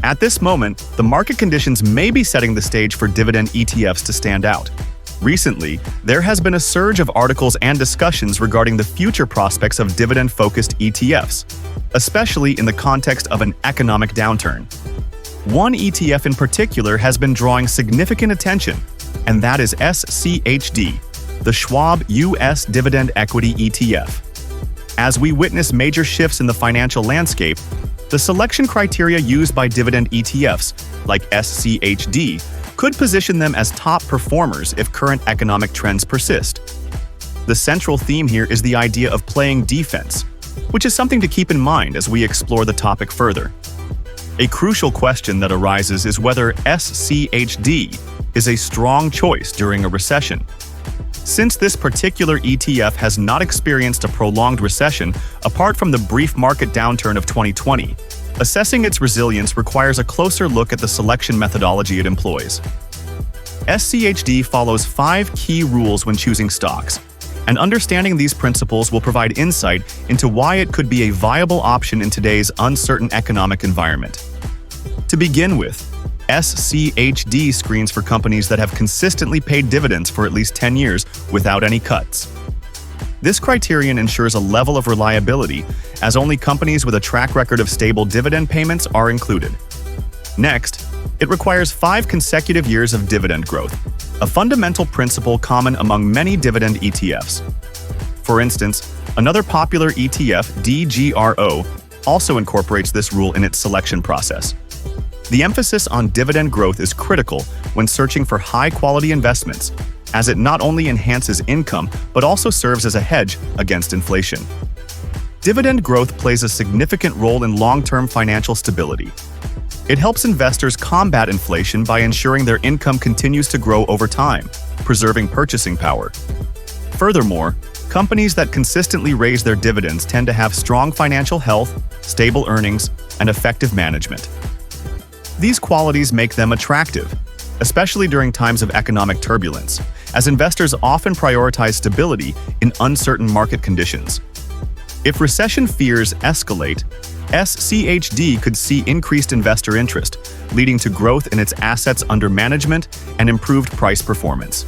At this moment, the market conditions may be setting the stage for dividend ETFs to stand out. Recently, there has been a surge of articles and discussions regarding the future prospects of dividend-focused ETFs, especially in the context of an economic downturn. One ETF in particular has been drawing significant attention, and that is SCHD, the Schwab U.S. Dividend Equity ETF. As we witness major shifts in the financial landscape, the selection criteria used by dividend ETFs, like SCHD, could position them as top performers if current economic trends persist. The central theme here is the idea of playing defense, which is something to keep in mind as we explore the topic further. A crucial question that arises is whether SCHD is a strong choice during a recession. Since this particular ETF has not experienced a prolonged recession apart from the brief market downturn of 2020, assessing its resilience requires a closer look at the selection methodology it employs. SCHD follows 5 key rules when choosing stocks, and understanding these principles will provide insight into why it could be a viable option in today's uncertain economic environment. To begin with, SCHD screens for companies that have consistently paid dividends for at least 10 years without any cuts. This criterion ensures a level of reliability, as only companies with a track record of stable dividend payments are included. Next, it requires 5 consecutive years of dividend growth, a fundamental principle common among many dividend ETFs. For instance, another popular ETF, DGRO, also incorporates this rule in its selection process. The emphasis on dividend growth is critical when searching for high-quality investments, as it not only enhances income but also serves as a hedge against inflation. Dividend growth plays a significant role in long-term financial stability. It helps investors combat inflation by ensuring their income continues to grow over time, preserving purchasing power. Furthermore, companies that consistently raise their dividends tend to have strong financial health, stable earnings, and effective management. These qualities make them attractive, especially during times of economic turbulence, as investors often prioritize stability in uncertain market conditions. If recession fears escalate, SCHD could see increased investor interest, leading to growth in its assets under management and improved price performance.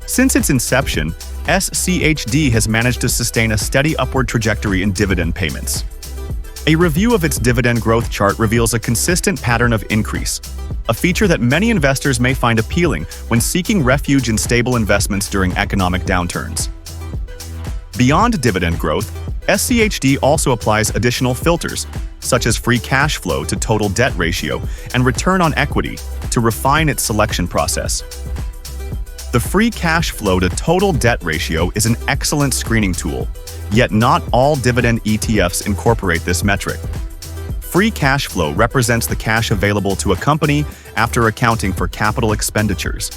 Since its inception, SCHD has managed to sustain a steady upward trajectory in dividend payments. A review of its dividend growth chart reveals a consistent pattern of increase, a feature that many investors may find appealing when seeking refuge in stable investments during economic downturns. Beyond dividend growth, SCHD also applies additional filters, such as free cash flow to total debt ratio and return on equity, to refine its selection process. The free cash flow to total debt ratio is an excellent screening tool, yet not all dividend ETFs incorporate this metric. Free cash flow represents the cash available to a company after accounting for capital expenditures.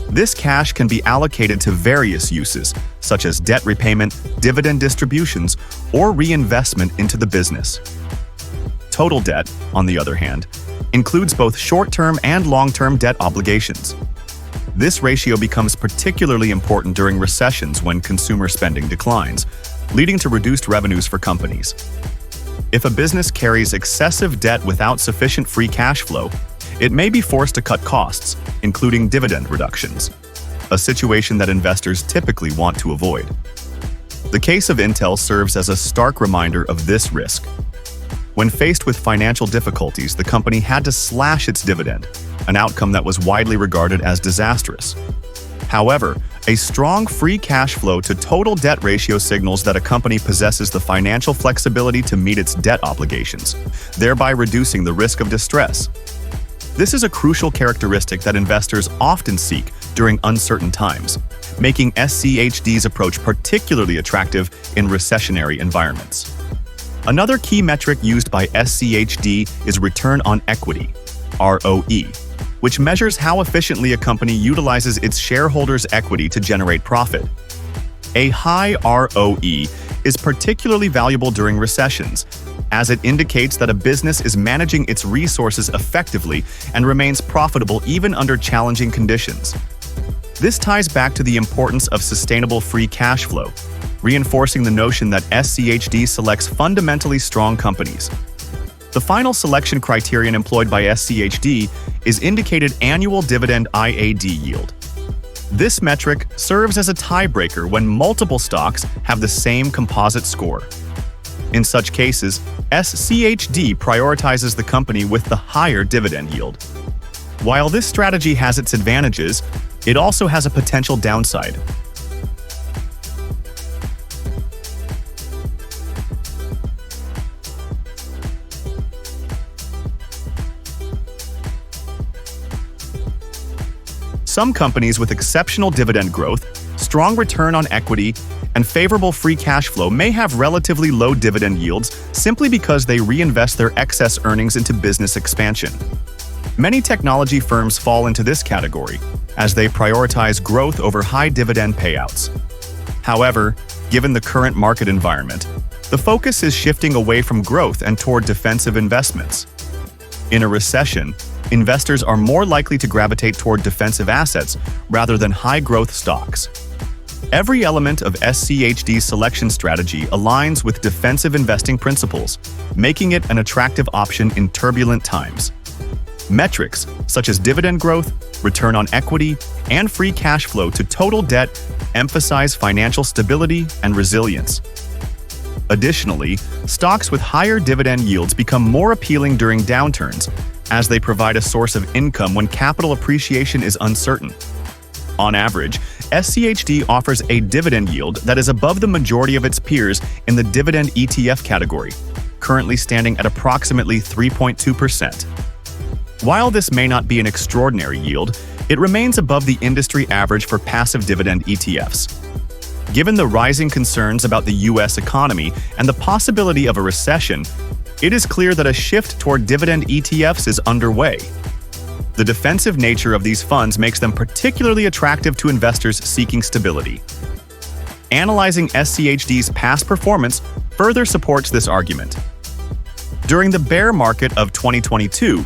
This cash can be allocated to various uses, such as debt repayment, dividend distributions, or reinvestment into the business. Total debt, on the other hand, includes both short-term and long-term debt obligations. This ratio becomes particularly important during recessions when consumer spending declines, leading to reduced revenues for companies. If a business carries excessive debt without sufficient free cash flow, it may be forced to cut costs, including dividend reductions, a situation that investors typically want to avoid. The case of Intel serves as a stark reminder of this risk. When faced with financial difficulties, the company had to slash its dividend, an outcome that was widely regarded as disastrous. However, a strong free cash flow to total debt ratio signals that a company possesses the financial flexibility to meet its debt obligations, thereby reducing the risk of distress. This is a crucial characteristic that investors often seek during uncertain times, making SCHD's approach particularly attractive in recessionary environments. Another key metric used by SCHD is return on equity, ROE, which measures how efficiently a company utilizes its shareholders' equity to generate profit. A high ROE is particularly valuable during recessions, as it indicates that a business is managing its resources effectively and remains profitable even under challenging conditions. This ties back to the importance of sustainable free cash flow, reinforcing the notion that SCHD selects fundamentally strong companies. The final selection criterion employed by SCHD is indicated annual dividend IAD yield. This metric serves as a tiebreaker when multiple stocks have the same composite score. In such cases, SCHD prioritizes the company with the higher dividend yield. While this strategy has its advantages, it also has a potential downside. Some companies with exceptional dividend growth, strong return on equity, and favorable free cash flow may have relatively low dividend yields simply because they reinvest their excess earnings into business expansion. Many technology firms fall into this category, as they prioritize growth over high dividend payouts. However, given the current market environment, the focus is shifting away from growth and toward defensive investments. In a recession, investors are more likely to gravitate toward defensive assets rather than high-growth stocks. Every element of SCHD's selection strategy aligns with defensive investing principles, making it an attractive option in turbulent times. Metrics such as dividend growth, return on equity, and free cash flow to total debt emphasize financial stability and resilience. Additionally, stocks with higher dividend yields become more appealing during downturns, as they provide a source of income when capital appreciation is uncertain. On average, SCHD offers a dividend yield that is above the majority of its peers in the Dividend ETF category, currently standing at approximately 3.2%. While this may not be an extraordinary yield, it remains above the industry average for passive dividend ETFs. Given the rising concerns about the U.S. economy and the possibility of a recession, it is clear that a shift toward dividend ETFs is underway. The defensive nature of these funds makes them particularly attractive to investors seeking stability. Analyzing SCHD's past performance further supports this argument. During the bear market of 2022,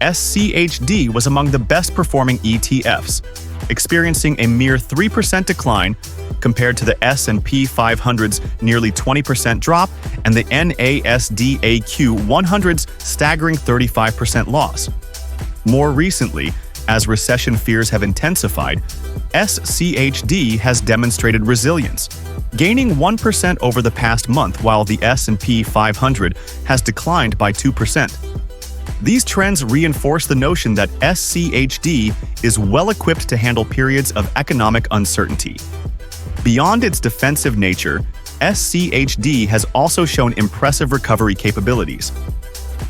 SCHD was among the best-performing ETFs, experiencing a mere 3% decline compared to the S&P 500's nearly 20% drop and the NASDAQ 100's staggering 35% loss. More recently, as recession fears have intensified, SCHD has demonstrated resilience, gaining 1% over the past month while the S&P 500 has declined by 2%. These trends reinforce the notion that SCHD is well-equipped to handle periods of economic uncertainty. Beyond its defensive nature, SCHD has also shown impressive recovery capabilities.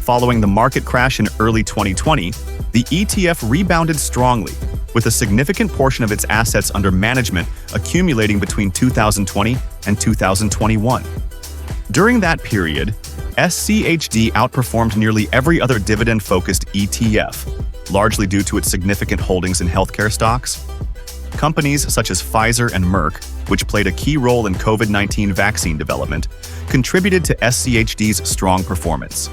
Following the market crash in early 2020, the ETF rebounded strongly, with a significant portion of its assets under management accumulating between 2020 and 2021. During that period, SCHD outperformed nearly every other dividend-focused ETF, largely due to its significant holdings in healthcare stocks. Companies such as Pfizer and Merck, which played a key role in COVID-19 vaccine development, contributed to SCHD's strong performance.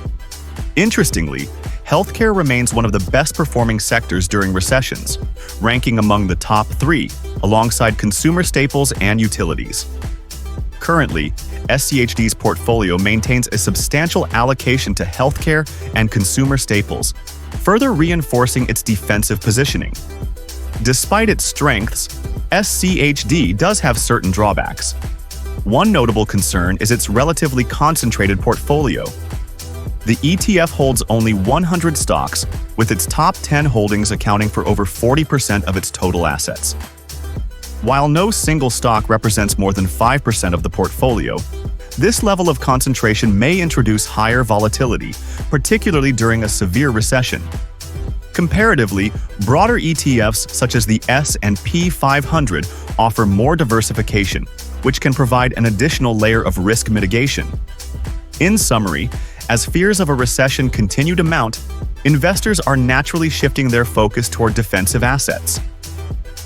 Interestingly, healthcare remains one of the best-performing sectors during recessions, ranking among the top 3, alongside consumer staples and utilities. Currently, SCHD's portfolio maintains a substantial allocation to healthcare and consumer staples, further reinforcing its defensive positioning. Despite its strengths, SCHD does have certain drawbacks. One notable concern is its relatively concentrated portfolio. The ETF holds only 100 stocks, with its top 10 holdings accounting for over 40% of its total assets. While no single stock represents more than 5% of the portfolio, this level of concentration may introduce higher volatility, particularly during a severe recession. Comparatively, broader ETFs such as the S&P 500 offer more diversification, which can provide an additional layer of risk mitigation. In summary, as fears of a recession continue to mount, investors are naturally shifting their focus toward defensive assets.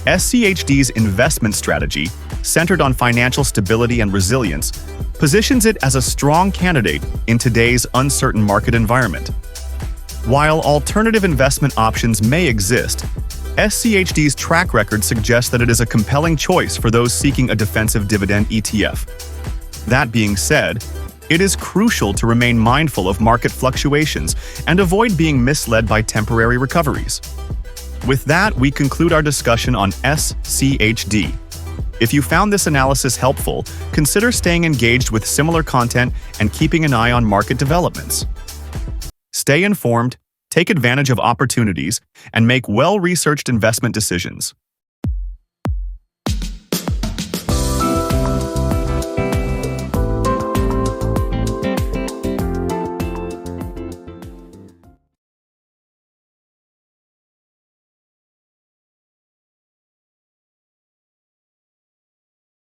SCHD's investment strategy, centered on financial stability and resilience, positions it as a strong candidate in today's uncertain market environment. While alternative investment options may exist, SCHD's track record suggests that it is a compelling choice for those seeking a defensive dividend ETF. That being said, It is crucial to remain mindful of market fluctuations and avoid being misled by temporary recoveries. With that, we conclude our discussion on SCHD. If you found this analysis helpful, consider staying engaged with similar content and keeping an eye on market developments. Stay informed, take advantage of opportunities, and make well-researched investment decisions.